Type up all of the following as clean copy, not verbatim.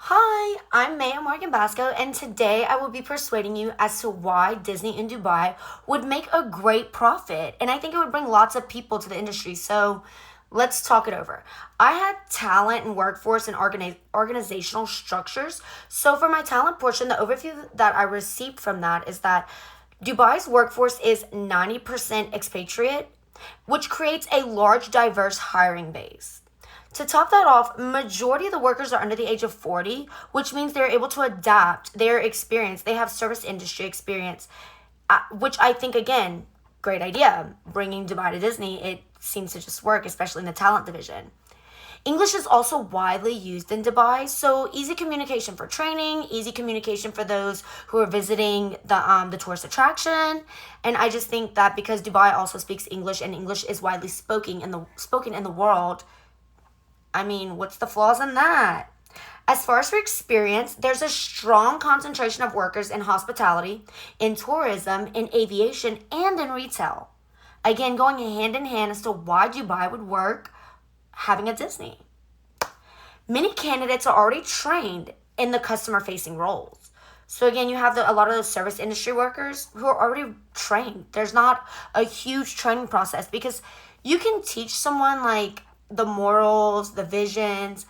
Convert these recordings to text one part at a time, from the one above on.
Hi, I'm Meah-Morgan and today I will be persuading you as to why Disney in Dubai would make a great profit. And I think it would bring lots of people to the industry. So let's talk it over. I had talent and workforce and organizational structures. So for my talent portion, the overview that I received from that is that Dubai's workforce is 90% expatriate, which creates a large, diverse hiring base. To top that off, majority of the workers are under the age of 40, which means they're able to adapt their experience. They have service industry experience, which I think, again, great idea. Bringing Dubai to Disney, it seems to just work, especially in the talent division. English is also widely used in Dubai, so easy communication for training, easy communication for those who are visiting the tourist attraction. And I just think that because Dubai also speaks English and English is widely spoken in the world, I mean, what's the flaws in that? As far as for experience, there's a strong concentration of workers in hospitality, in tourism, in aviation, and in retail. Again, going hand in hand as to why Dubai would work having a Disney. Many candidates are already trained in the customer facing roles. So again, you have a lot of those service industry workers who are already trained. There's not a huge training process because you can teach someone like the morals, the visions,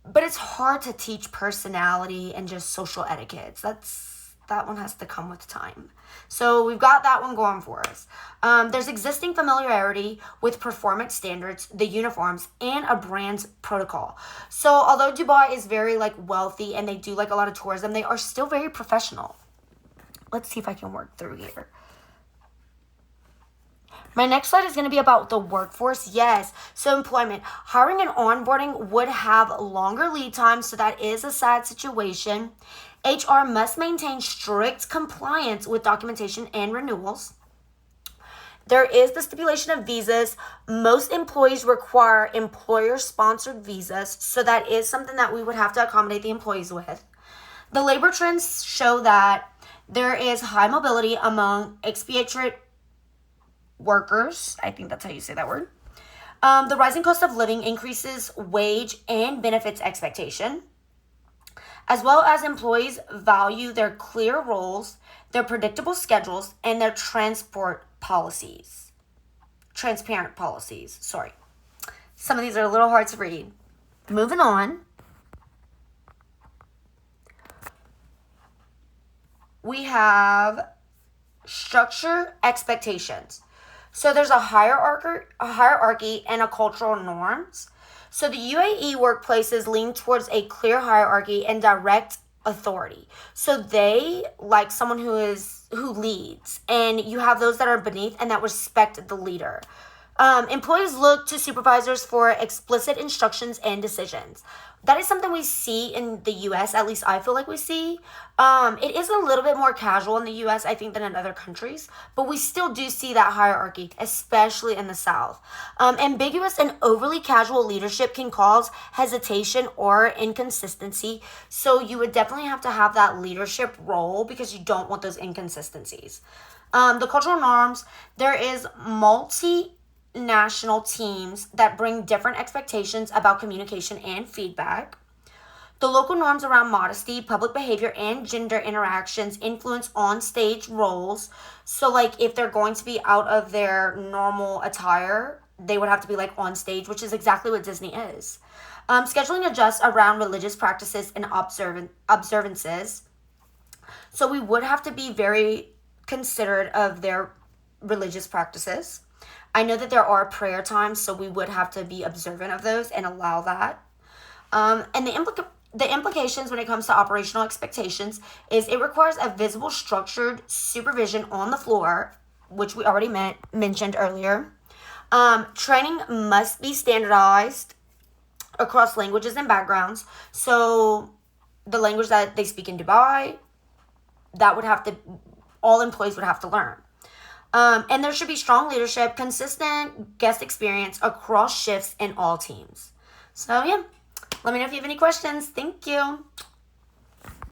but it's hard to teach personality and just social etiquettes. That one has to come with time. So we've got that one going for us. There's existing familiarity with performance standards, the uniforms, and a brand's protocol. So although Dubai is very wealthy and they do a lot of tourism, they are still very professional. Let's see if I can work through here. My next slide is going to be about the workforce. Yes, so employment. Hiring and onboarding would have longer lead times, so that is a sad situation. HR must maintain strict compliance with documentation and renewals. There is the stipulation of visas. Most employees require employer-sponsored visas, so that is something that we would have to accommodate the employees with. The labor trends show that there is high mobility among expatriate workers. I think that's how you say that word. The rising cost of living increases wage and benefits expectation, as well as employees value their clear roles, their predictable schedules, and their transparent policies. Sorry. Some of these are a little hard to read. Moving on. We have structure expectations. So there's a hierarchy and a cultural norms. So the UAE workplaces lean towards a clear hierarchy and direct authority. So they like someone who leads, and you have those that are beneath and that respect the leader. Employees look to supervisors for explicit instructions and decisions. That is something we see in the U.S., at least I feel like we see. It is a little bit more casual in the U.S., I think, than in other countries, but we still do see that hierarchy, especially in the South. Ambiguous and overly casual leadership can cause hesitation or inconsistency, so you would definitely have to have that leadership role because you don't want those inconsistencies. The cultural norms, there is multinational teams that bring different expectations about communication and feedback. The local norms around modesty, public behavior, and gender interactions influence on-stage roles. So, if they're going to be out of their normal attire, they would have to be, on stage, which is exactly what Disney is. Scheduling adjusts around religious practices and observances. So, we would have to be very considerate of their religious practices. I know that there are prayer times, so we would have to be observant of those and allow that. And the implications when it comes to operational expectations is it requires a visible, structured supervision on the floor, which we already mentioned earlier. Training must be standardized across languages and backgrounds. So the language that they speak in Dubai, all employees would have to learn. And there should be strong leadership, consistent guest experience across shifts in all teams. So yeah, let me know if you have any questions. Thank you.